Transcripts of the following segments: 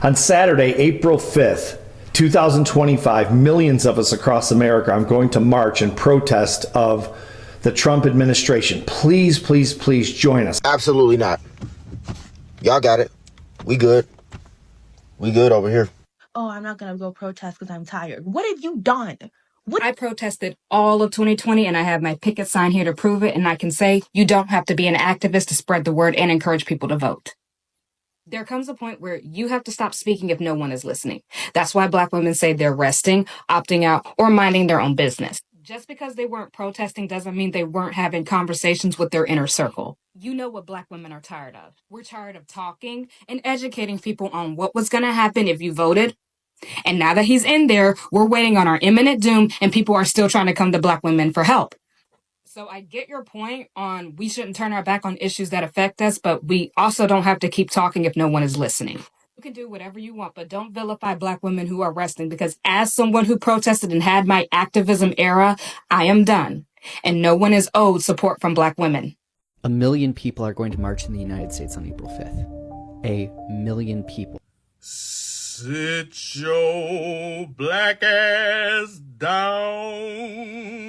On Saturday, April 5th, 2025, millions of us across America are going to march in protest of the Trump administration. Please, please, please join us. Absolutely not. Y'all got it. We good. We good over here. Oh, I'm not going to go protest because I'm tired. What have you done? I protested all of 2020 and I have my picket sign here to prove it. And I can say you don't have to be an activist to spread the word and encourage people to vote. There comes a point where you have to stop speaking if no one is listening. That's why Black women say they're resting, opting out, or minding their own business. Just because they weren't protesting doesn't mean they weren't having conversations with their inner circle. You know what Black women are tired of. We're tired of talking and educating people on what was going to happen if you voted. And now that he's in there, we're waiting on our imminent doom and people are still trying to come to Black women for help. So I get your point on we shouldn't turn our back on issues that affect us, but we also don't have to keep talking if no one is listening. You can do whatever you want, but don't vilify Black women who are resting, because as someone who protested and had my activism era, I am done. And no one is owed support from Black women. 1 million people are going to march in the United States on April 5th. 1 million people. Sit your black ass down.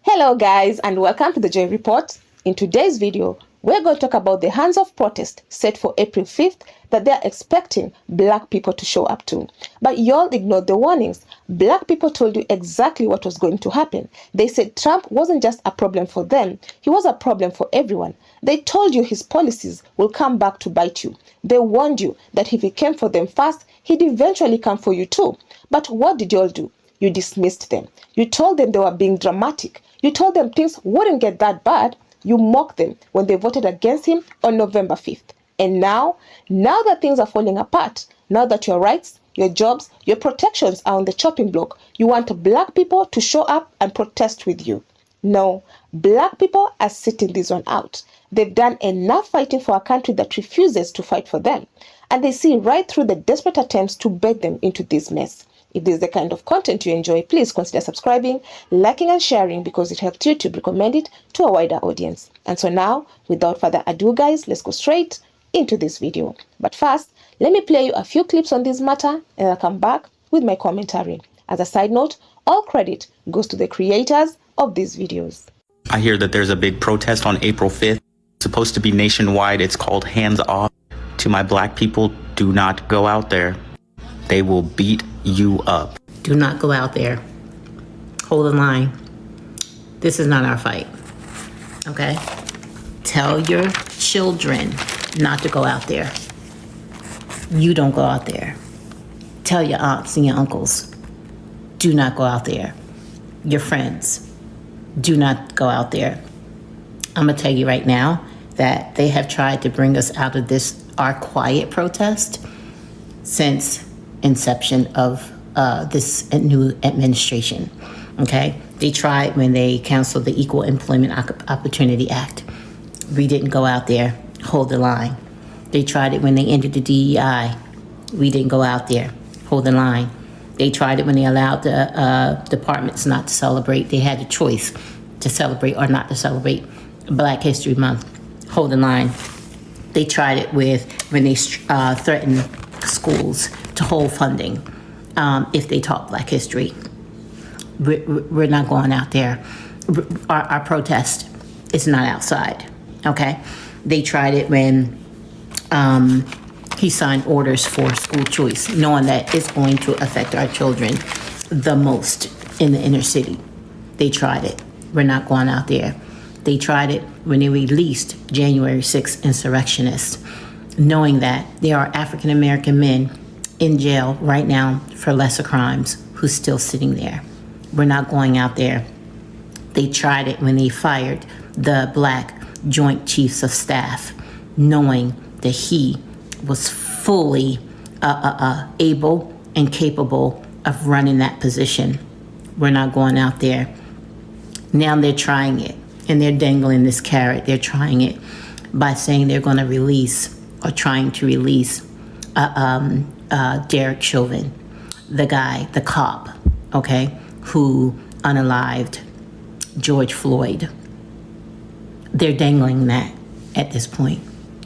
Hello guys, and welcome to the Joy Report. In today's video, we're going to talk about the hands-off protest set for April 5th that they're expecting Black people to show up to. But y'all ignored the warnings. Black people told you exactly what was going to happen. They said Trump wasn't just a problem for them, he was a problem for everyone. They told you his policies will come back to bite you. They warned you that if he came for them first, he'd eventually come for you too. But what did y'all do? You dismissed them. You told them they were being dramatic. You told them things wouldn't get that bad. You mocked them when they voted against him on November 5th. And now that things are falling apart, now that your rights, your jobs, your protections are on the chopping block, you want Black people to show up and protest with you. No, Black people are sitting this one out. They've done enough fighting for a country that refuses to fight for them. And they see right through the desperate attempts to bait them into this mess. If this is the kind of content you enjoy, please consider subscribing, liking and sharing, because it helps YouTube recommend it to a wider audience. And so now, without further ado guys, let's go straight into this video. But first, let me play you a few clips on this matter and I'll come back with my commentary. As a side note, all credit goes to the creators of these videos. I hear that there's a big protest on April 5th. It's supposed to be nationwide. It's called Hands Off. To my Black people, do not go out there. They will beat you up. Do not go out there. Hold the line. This is not our fight. Okay? Tell your children not to go out there. You don't go out there. Tell your aunts and your uncles, do not go out there. Your friends, do not go out there. I'm gonna tell you right now that they have tried to bring us out of this, our quiet protest, since inception of this new administration. Okay, they tried when they canceled the Equal Employment Opportunity Act. We didn't go out there, hold the line. They tried it when they ended the DEI. We didn't go out there, hold the line. They tried it when they allowed the departments not to celebrate. They had a choice to celebrate or not to celebrate Black History Month, hold the line. They tried it with when they threatened schools to hold funding if they taught Black history. We're not going out there. Our protest is not outside, okay? They tried it when he signed orders for school choice, knowing that it's going to affect our children the most in the inner city. They tried it. We're not going out there. They tried it when they released January 6th insurrectionists, knowing that there are African American men in jail right now for lesser crimes who's still sitting there. We're not going out there. They tried it when they fired the Black Joint Chiefs of Staff, knowing that he was fully able and capable of running that position. We're not going out there. Now they're trying it, and they're dangling this carrot. They're trying it by saying they're going to release or trying to release Derek Chauvin, the guy, the cop, okay, who unalived George Floyd. They're dangling that at this point.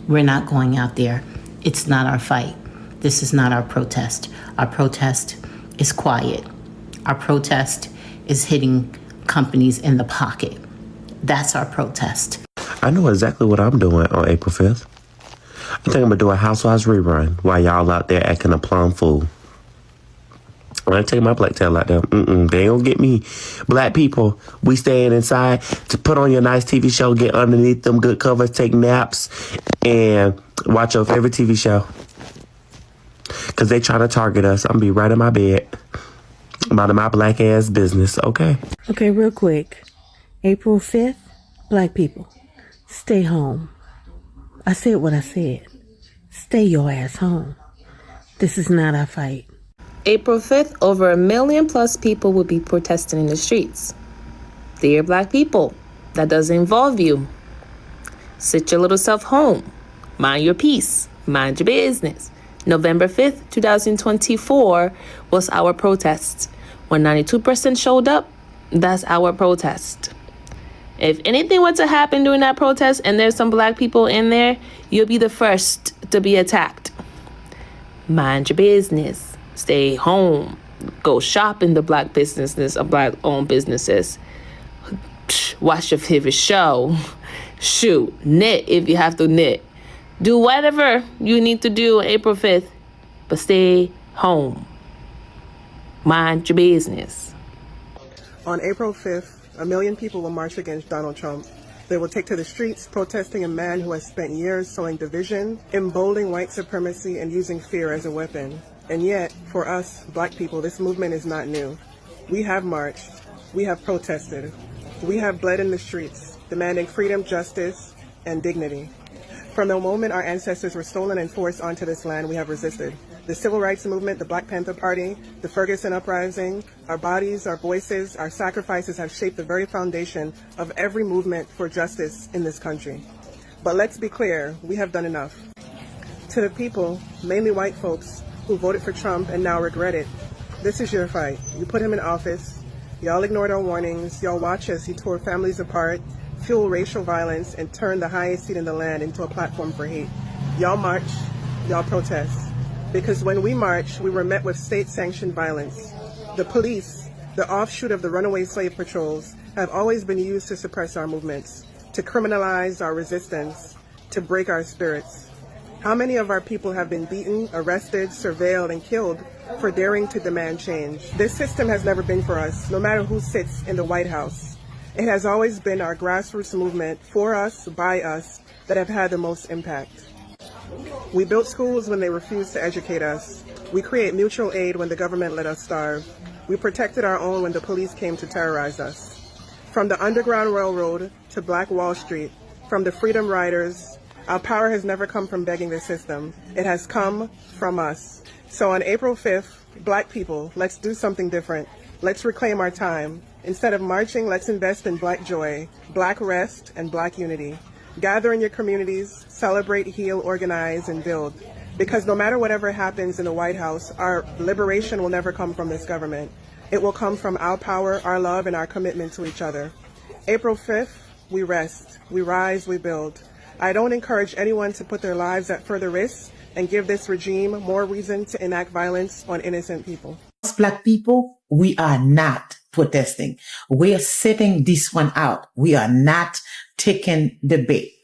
We're not going out there. It's not our fight. This is not our protest. Our protest is quiet. Our protest is hitting companies in the pocket. That's our protest. I know exactly what I'm doing on April 5th. I think I'm gonna do a Housewives rerun while y'all out there acting a plum fool. I ain't taking my black tail out there. They ain't gonna get me. Black people, we staying inside to put on your nice TV show, get underneath them good covers, take naps, and watch your favorite TV show. Cause they trying to target us. I'm gonna be right in my bed, minding my black ass business. Okay. Okay, real quick. April 5th, black people, stay home. I said what I said. Stay your ass home. This is not our fight. April 5th, over 1 million plus people will be protesting in the streets. Dear black people, that doesn't involve you. Sit your little self home. Mind your peace. Mind your business. November 5th, 2024 was our protest. When 92% showed up, that's our protest. If anything were to happen during that protest and there's some black people in there, you'll be the first to be attacked. Mind your business. Stay home. Go shop in the black businesses or black-owned businesses. Watch your favorite show. Shoot, knit if you have to knit. Do whatever you need to do on April 5th, but stay home. Mind your business. On April 5th, 1 million people will march against Donald Trump. They will take to the streets protesting a man who has spent years sowing division, emboldening white supremacy, and using fear as a weapon. And yet, for us, black people, this movement is not new. We have marched. We have protested. We have bled in the streets, demanding freedom, justice, and dignity. From the moment our ancestors were stolen and forced onto this land, we have resisted. The Civil Rights Movement, the Black Panther Party, the Ferguson Uprising, our bodies, our voices, our sacrifices have shaped the very foundation of every movement for justice in this country. But let's be clear, we have done enough. To the people, mainly white folks, who voted for Trump and now regret it, this is your fight. You put him in office. Y'all ignored our warnings. Y'all watch as he tore families apart, fueled racial violence, and turned the highest seat in the land into a platform for hate. Y'all march. Y'all protest. Because when we march, we were met with state-sanctioned violence. The police, the offshoot of the runaway slave patrols, have always been used to suppress our movements, to criminalize our resistance, to break our spirits. How many of our people have been beaten, arrested, surveilled, and killed for daring to demand change? This system has never been for us, no matter who sits in the White House. It has always been our grassroots movement, for us, by us, that have had the most impact. We built schools when they refused to educate us. We create mutual aid when the government let us starve. We protected our own when the police came to terrorize us. From the Underground Railroad to Black Wall Street, from the Freedom Riders, our power has never come from begging the system. It has come from us. So on April 5th, black people, let's do something different. Let's reclaim our time. Instead of marching, let's invest in black joy, black rest, and black unity. Gather in your communities, celebrate, heal, organize, and build. Because no matter whatever happens in the White House, our liberation will never come from this government. It will come from our power, our love, and our commitment to each other. April 5th, we rest, we rise, we build. I don't encourage anyone to put their lives at further risk and give this regime more reason to enact violence on innocent people. Us black people, we are not protesting. We are sitting this one out. We are not taking the bait.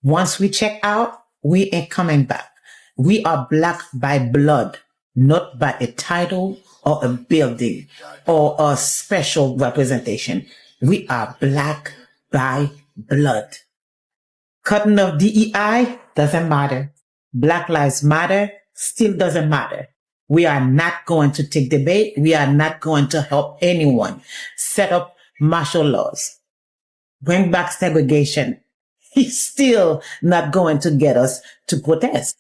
Once we check out, we ain't coming back. We are black by blood, not by a title or a building or a special representation. We are black by blood. Cutting off DEI doesn't matter. Black Lives Matter still doesn't matter. We are not going to take the bait. We are not going to help anyone set up martial laws. Bring back segregation. He's still not going to get us to protest.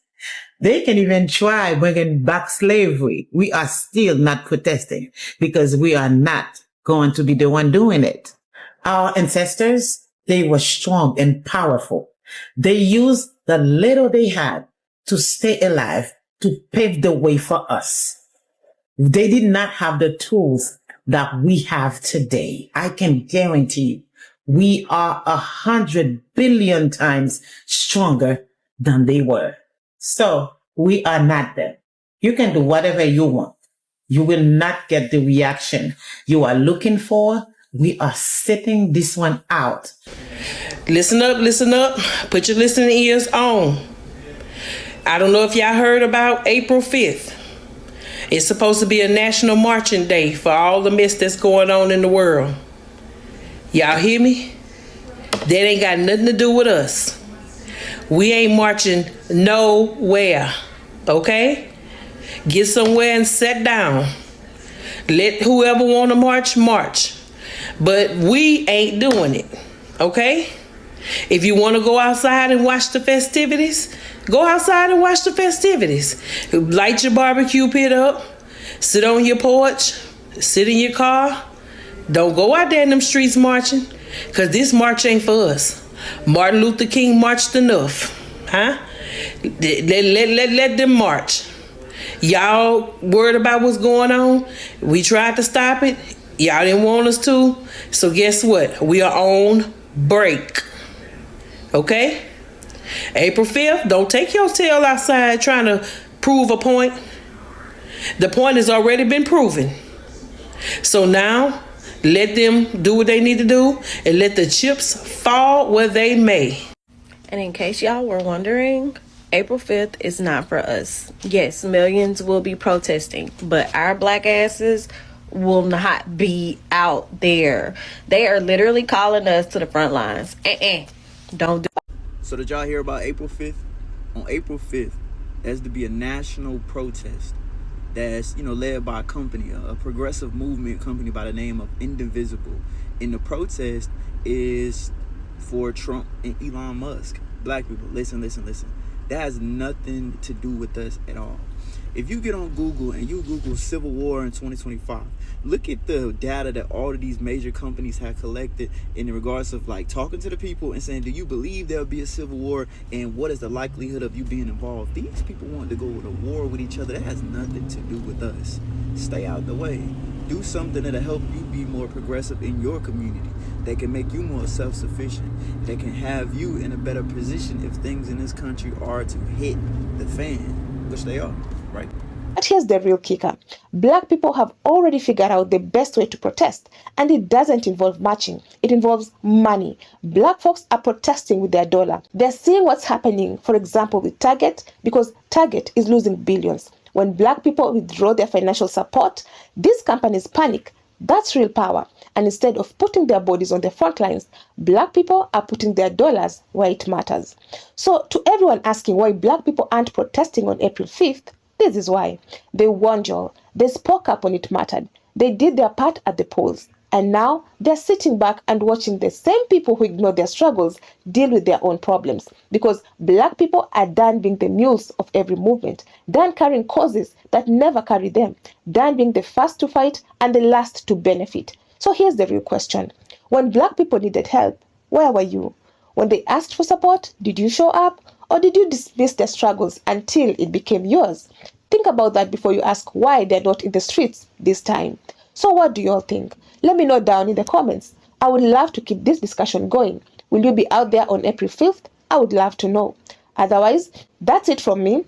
They can even try bringing back slavery. We are still not protesting because we are not going to be the one doing it. Our ancestors, they were strong and powerful. They used the little they had to stay alive, to pave the way for us. They did not have the tools that we have today. I can guarantee you, we are 100 billion times stronger than they were. So We are not them. You can do whatever you want. You will not get the reaction you are looking for. We are sitting this one out. Listen up. Put your listening ears on. I don't know if y'all heard about April 5th. It's supposed to be a national marching day for all the mess that's going on in the world. Y'all hear me? That ain't got nothing to do with us. We ain't marching nowhere, okay? Get somewhere and sit down. Let whoever want to march. But we ain't doing it, okay? If you want to go outside and watch the festivities, go outside and watch the festivities. Light your barbecue pit up, sit on your porch, sit in your car. Don't go out there in them streets marching, because this march ain't for us. Martin Luther King marched enough, huh? Let them march. Y'all worried about what's going on? We tried to stop it. Y'all didn't want us to. So guess what? We are on break. Okay? April 5th, don't take your tail outside trying to prove a point. The point has already been proven. So now, let them do what they need to do and let the chips fall where they may. And in case y'all were wondering, April 5th is not for us. Yes, millions will be protesting, but our black asses will not be out there. They are literally calling us to the front lines. Don't do it. So did y'all hear about April 5th? On April 5th, there's to be a national protest that's, led by a company, a progressive movement company by the name of Indivisible. And the protest is for Trump and Elon Musk. Black people, listen. That has nothing to do with us at all. If you get on Google and you Google Civil War in 2025, look at the data that all of these major companies have collected in regards of talking to the people and saying, do you believe there'll be a civil war and what is the likelihood of you being involved? These people want to go to war with each other. That has nothing to do with us. Stay out the way. Do something that'll help you be more progressive in your community, that can make you more self-sufficient, that can have you in a better position if things in this country are to hit the fan, which they are. Right. But here's the real kicker. Black people have already figured out the best way to protest, and it doesn't involve marching. It involves money. Black folks are protesting with their dollar. They're seeing what's happening, for example, with Target, because Target is losing billions. When black people withdraw their financial support, these companies panic. That's real power. And instead of putting their bodies on the front lines, black people are putting their dollars where it matters. So to everyone asking why black people aren't protesting on April 5th, this is why. They warned y'all. They spoke up when it mattered. They did their part at the polls. And now they're sitting back and watching the same people who ignore their struggles deal with their own problems. Because black people are done being the mules of every movement, done carrying causes that never carry them, done being the first to fight and the last to benefit. So here's the real question. When black people needed help, where were you? When they asked for support, did you show up? Or did you dismiss their struggles until it became yours? Think about that before you ask why they're not in the streets this time. So what do you all think? Let me know down in the comments. I would love to keep this discussion going. Will you be out there on April 5th? I would love to know. Otherwise, that's it from me.